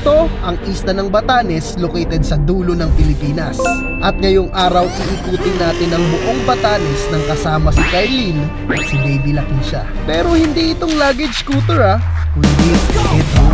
Ito ang isla ng Batanes, located sa dulo ng Pilipinas. At ngayong araw, iikutin natin ang buong Batanes nang kasama si Kylene at si Baby Lakeisha. Pero hindi itong luggage scooter kundi ito.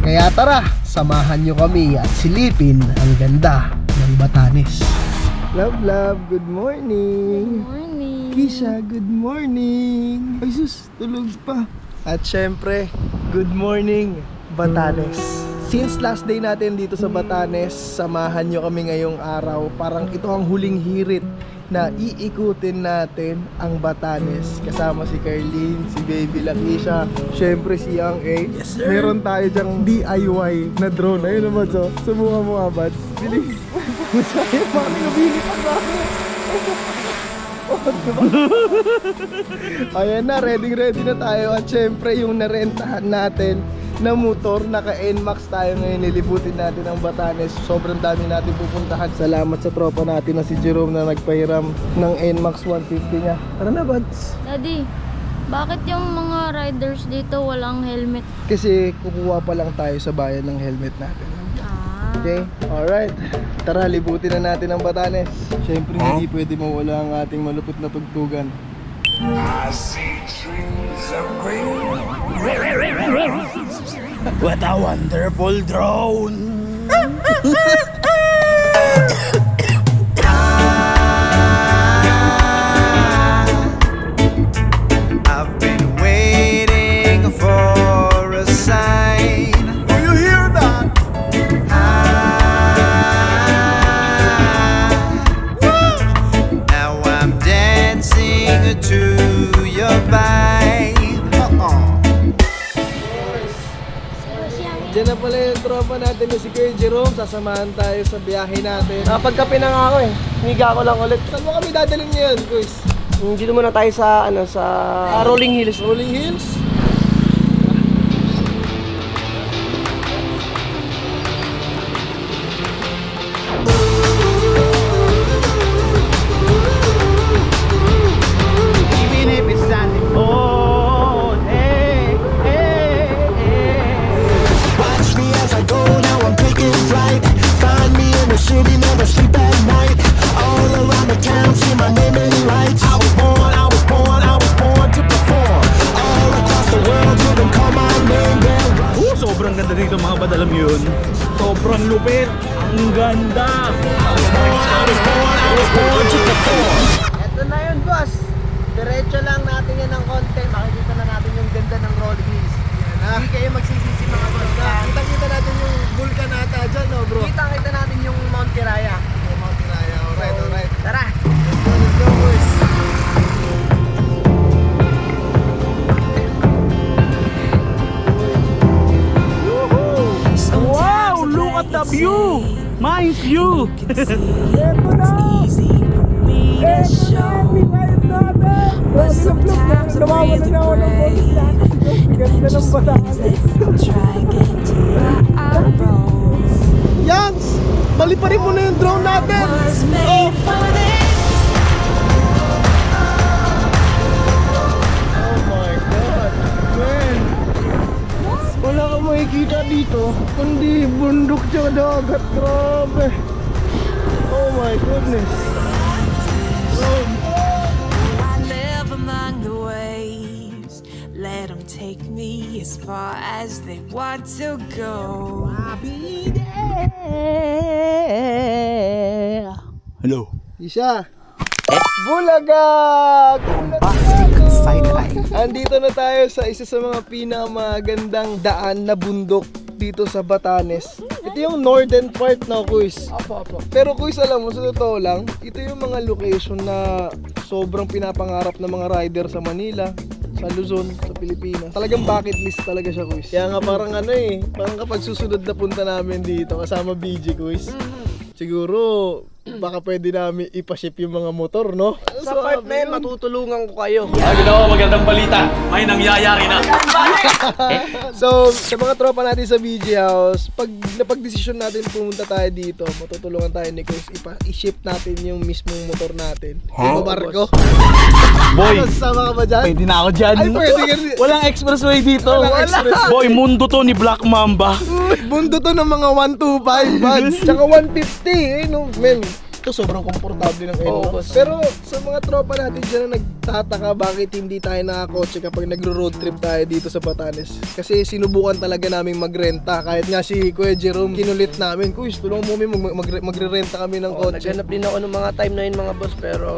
Kaya tara, samahan nyo kami at silipin ang ganda ng Batanes. Love, good morning! Good morning! Kisha, good morning! Ay sus, tulog pa! At syempre, good morning, Batanes. Since last day natin dito sa Batanes, samahan nyo kami ngayong araw. Parang ito ang huling hirit na iikutin natin ang Batanes. Kasama si Kylene, si Baby Lakeisha, syempre si Young A. Yes, sir. Meron tayo dyang DIY na drone. Ayun naman, so subukan mo nga, Bads. Bili. Masaya, mami, nabili pa sa akin. Ayan na, ready na tayo. At syempre yung narentahan natin na motor, naka NMAX tayo ngayon. Nilibutin natin ang Batanes. Sobrang dami natin pupuntahan. Salamat sa tropa natin na si Jerome na nagpahiram ng NMAX 150 niya. Tara na, Bads. Daddy, bakit yung mga riders dito walang helmet? Kasi kukuha pa lang tayo sa bayan ng helmet natin. Okay, alright. Tara, libutin na natin ang Batanes. Siyempre, hindi pwede mawala ang ating malupit na tugtugan. I see trees of green. What a wonderful drone! I've been waiting for a sign. Do you hear that? Now I'm dancing to your vibe. Diyan na pala yung tropa natin na si Kuya Jerome. Sasamahan tayo sa biyahe natin. Pagkape na nga ako Higa ko lang ulit. Saan mo kami dadalhin ngayon, Kuys? Dito muna tayo sa Rolling Hills. Rolling Hills? Even if it's Sunday morning, Watch me as I go, now I'm taking flight. Find me in the city, never sleep at night. All around the town, see my name in lights. I was born to perform. All across the world, you can call my name. sobrang ganda dito mga bad, alam yun. Sobrang lupit. Ang ganda. I was born to perform. Ito na yun, boss. Diretso lang natin yan ng konti. Makikita na natin yung ganda ng Rolling Hills. Hindi kayo magsisisi mga boss. Kita natin yung vulkan ata dyan, no, bro? Kita natin yung Mount Kiraya. Mount Kiraya, alright. Tara! Let's go, boys! Wow! Look at the view! Mind you! Yangs! Mali pa rin mo na yung drone natin! Oh my God! Man! Wala kang makikita dito kundi bundok tsaka dagat. Grabe! Oh my goodness! Let them take me as far as they want to go. I'll be there. Hello. Isa! Bulagag! Andito na tayo sa isa sa mga pinakamagandang daan na bundok dito sa Batanes. Ito yung northern part na, Kuys. Apo. Pero Kuys, alam mo, sa totoo lang, ito yung mga location na sobrang pinapangarap ng mga rider sa Manila, sa Luzon, sa Pilipinas. Talagang bucket list talaga siya, Kuys. Kaya nga parang parang kapag susunod na punta namin dito kasama BG, Kuys, siguro baka pwede namin ipaship yung mga motor, no? Sa part na yun, matutulungan ko kayo. Ginawa, magandang balita. May nangyayari na. So, sa mga tropa natin sa BG House, pag napag-desisyon natin pumunta tayo dito, matutulungan tayo ni Chris, i-ship natin yung mismong motor natin. Yung barko. Boy, Sasama ka ba dyan? pwede na ako dyan. Ay, pwede ka rin. Walang expressway dito. Walang expressway. Boy, mundo to ni Black Mamba. Mundo to ng mga 125 buds. Tsaka 150 no? Men, ito sobrang komportable ng Eno. Pero sa mga tropa natin dyan na nagtataka bakit hindi tayo nakakotse kapag nagro-road trip tayo dito sa Batanes. Kasi sinubukan talaga namin magrenta. Kahit nga si Kuya Jerome kinulit namin, Kuya, tulungan mo kami magre-renta kami ng kotse. Naghanap din ako ng mga time na yun mga boss, pero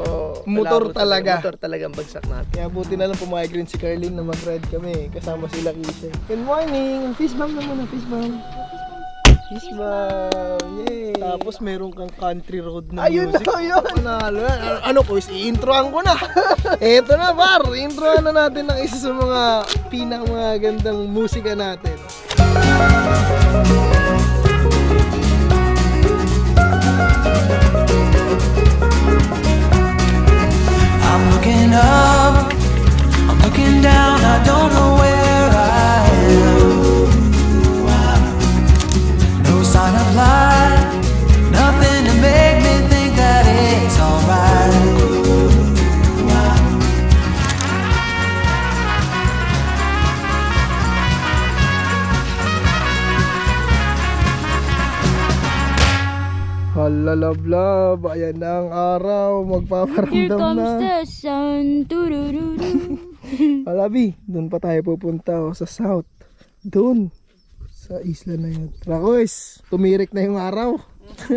Motor talaga. Motor talaga ang bagsak natin. Kaya buti na lang pumayag rin si Carlin na mag-ride kami. Kasama sila Kisha. Good morning! Fist bump naman, fist bump. Fist bump! Yay! Tapos meron kang country road na music. Ayun! Panalo yan. Ano ko, i-introan ko na. Eto na par, introan na natin ng isa sa mga pinakamagandang musika natin. I'm looking up, I'm looking down, I don't know where I am. No sign of life, nothing to make me think that it's alright. Halalablab, ayan na ang araw, Here magpaparamdam comes na. the sun. Turururu. Alabi, doon pa tayo pupunta sa south. Doon, sa isla na yun. Rakoys, tumirik na yung araw.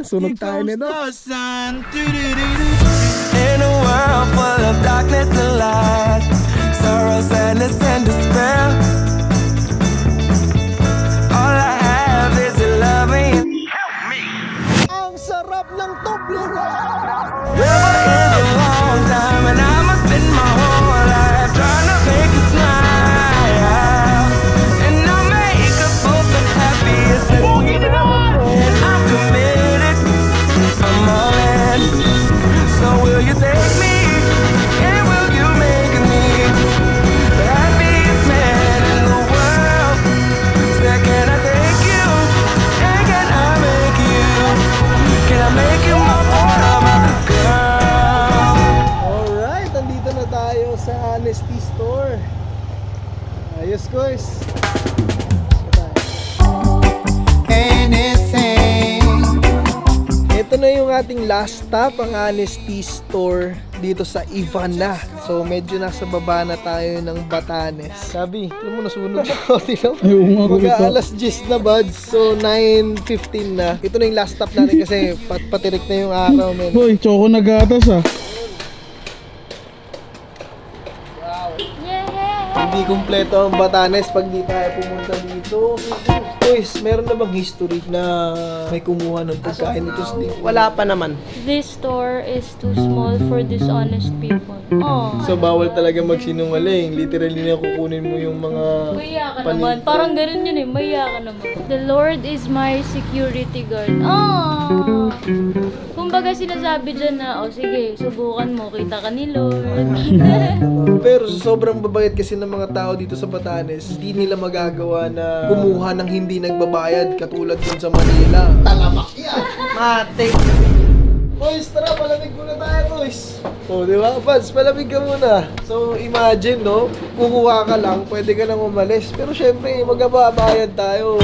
Sunog tayo nito. In a world full of darkness and light, sorrow, sadness and despair, all I have is your love and Ang sarap ng Toblerone! never in a long time, and I must spend my whole life trying to make you smile, and I'll make us both the happiest. And I'm committed, I'm all in. So will you take me, and will you make me the happiest man in the world? Say, can I take you, and can I make you? Can I make you my forever girl? Alright, andito na tayo sa Honesty Store. Ayos guys. Ito na yung ating last stop, ang Honesty Store dito sa Ivana. So medyo nasa baba na tayo ng Batanes. Sabi, alam mo nasunog na ako. Mag-aalas 10 na buds. So 9:15 na. Ito na yung last stop natin kasi patirik na yung araw, men. Boy, choco na gatas ah. Hindi kumpleto ang Batanes pag di tayo pumunta dito. Guys, meron na bang history na may kumuha ng pagkain dito sa dito? Wala pa naman. This store is too small for dishonest people. Oh. So bawal talaga magsinungaling. Literally na kukunin mo yung mga Maya ka naman. Parang ganun yun eh. Maya ka naman. The Lord is my security guard. Oh! Kumbaga sinasabi dyan na, oh sige, subukan mo. Kita ka ni Lord. Pero sobrang babait kasi ng mga tao dito sa Batanes, hindi nila magagawa na kumuha ng hindi nagbabayad katulad dun sa Manila. Talamak yan! Mate. Boys, tara, palamig muna tayo, boys. O, di ba? Pads, palamig ka muna. So, imagine, no? Kukuha ka lang, pwede ka nang umalis. Pero syempre, magbabayad tayo.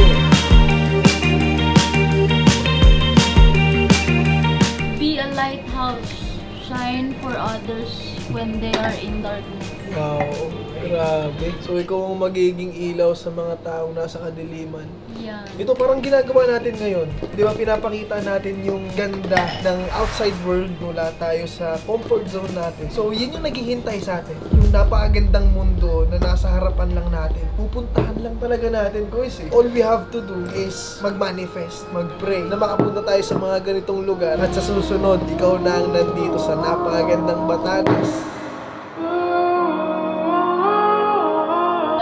Be a lighthouse. Shine for others when they are in darkness. Wow, grabe. So, ikaw ang magiging ilaw sa mga taong nasa kadiliman. Yan. Ito parang ginagawa natin ngayon. Di ba, pinapakita natin yung ganda ng outside world mula tayo sa comfort zone natin. So, yun yung naghihintay sa atin. Yung napakagandang mundo na nasa harapan lang natin. Pupuntahan lang talaga natin, guys. All we have to do is mag-manifest, mag-pray, na makapunta tayo sa mga ganitong lugar. At sa susunod, ikaw na ang nandito sa napakagandang Batanes.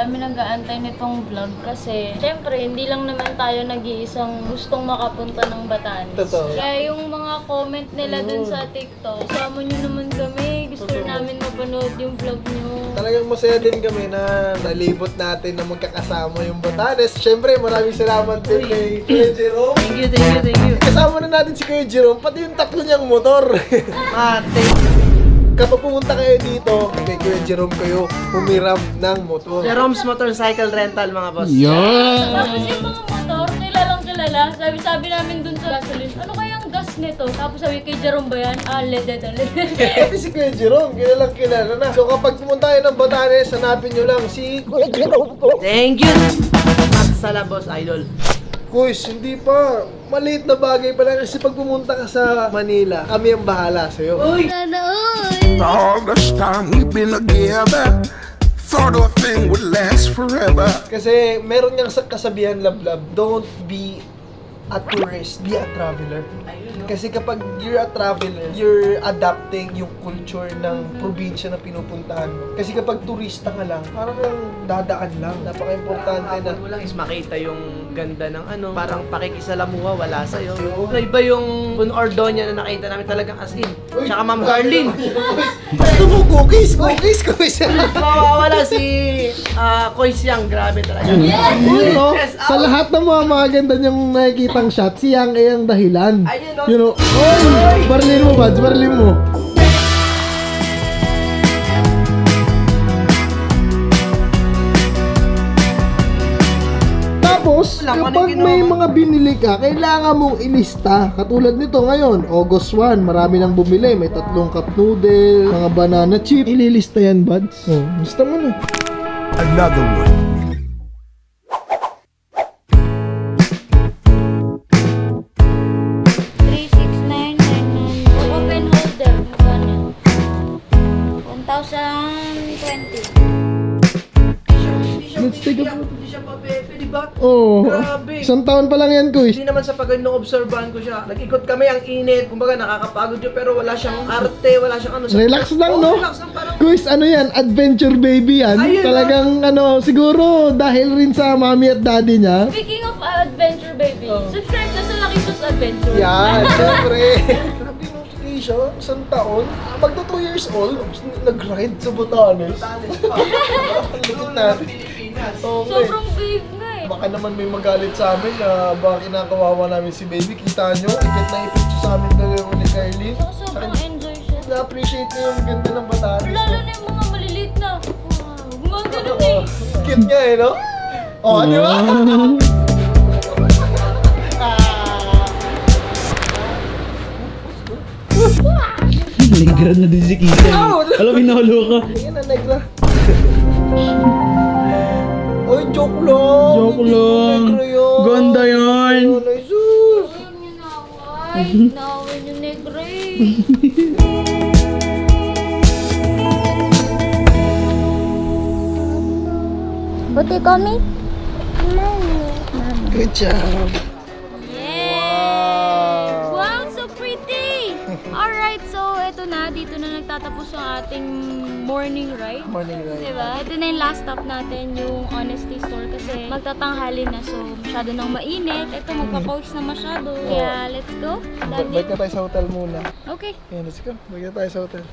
Kami nag-aantay nitong vlog kasi syempre hindi lang naman tayo nag-iisang gustong makapunta ng Batanes. Totoo. Kaya yung mga comment nila dun sa TikTok, sama nyo naman kami, gusto namin mapanood yung vlog nyo. Talagang masaya din kami na nalibot natin na magkakasama yung Batanes. Siyempre, maraming salamat din kay Kuya Jerome. Thank you. Kasama na natin si Kuya Jerome, pati yung tatlo niyang motor. Mate. Kapag pumunta kayo dito, kay Kuya Jerome kayo humiram ng motor. Jerome's Motorcycle Rental, mga boss. Tapos yung mga motor, kilala. Sabi namin dun sa gasoline, ano kayang gas nito? Tapos sabi kay Jerome ba yan? Leaded. Pati si Kuya Jerome, kilala na. So kapag pumunta kayo ng Batanes, hanapin nyo lang si Kuya Jerome. Thank you. Matsala, boss, idol. Kuys, hindi pa. Maliit na bagay pala kasi pag pumunta ka sa Manila, kami ang bahala sa'yo. Uy! All this time we've been together, thought a thing would last forever. Kasi meron niyang kasabihan, Lablab, don't be a tourist, be a traveler. Kasi kapag you're a traveler, you're adapting yung culture ng probinsya na pinupuntahan mo. Kasi kapag turista ka lang, parang dadaan lang. Napaka-importante na. Mo lang is makita yung ganda ng ano, parang pakikisalamuha, wala sa'yo. Iba yung Bun Ordonia na nakita namin talagang as in. Tsaka Ma'am Carlin. Ito mo, cookies! Mawawala si Koy Siang, grabe talaga. Yun, no? Sa lahat ng mga maganda niyang nakikitang shot, siyang ay ang dahilan. Ayun, no? You know, oy! Barlin mo, Bads, barlin mo. Tapos, kapag may mga binili ka, kailangan mong ilista. Katulad nito ngayon, August 1, marami nang bumili. May 3 cup noodle, mga banana chip. Ililista yan, Bads. Oh, lista mo na. Another one. Open holder. 1,020. Let's take a photo. Hindi siya papepe, di ba? Oh, Grabe. isang taon pa lang yan, Kuys. Hindi naman sa pag obserbahan ko siya. Nag-ikot kami, ang init. Kumbaga nakakapagod yun, pero wala siyang arte, wala siyang ano. Relax lang, no? Relax lang, parang... Kuys, ano yan? Adventure baby yan. Ayun, Talagang ano, siguro dahil rin sa mommy at daddy niya. Speaking of adventure, baby, subscribe na sa Lakitos Adventure. Yan, syempre. Grabe mo siya, isang taon. Magto 2 years old, nag-ride sa Batanes. Ang lupit natin. Okay. Sobrang brave nga eh. Baka naman may magalit sa amin na baka kinakawawa namin si baby. Kita nyo, ipit na ipit siya sa amin dalawa ni Carly. Sobrang enjoy siya. Na-appreciate niya yung ganda ng Batanes. Lalo na yung mga maliliit na. Wow, mga ganun eh. Cute niya eh, no? Oh, di ba? Negra na din si Kisa. Alam, hinahalo ka. Ayan na, negra. Oy, joke lang. Joke lang. Negra yun. Ganda yun. Ayun, ay sus. Ayun yung naway. Naway yung negro eh. Buti kami? Good job. Yay! Wow, so pretty! Alright, so eto na. Dito na nagtatapos ang ating morning ride. Morning ride. Diba? Ito na yung last stop natin, yung Honesty Store kasi magtatanghali na, so masyado nang mainit. Ito, magpapawis na masyado. Kaya, let's go. Balik na tayo sa hotel muna. Okay. Ayan, let's go. Balik na tayo sa hotel.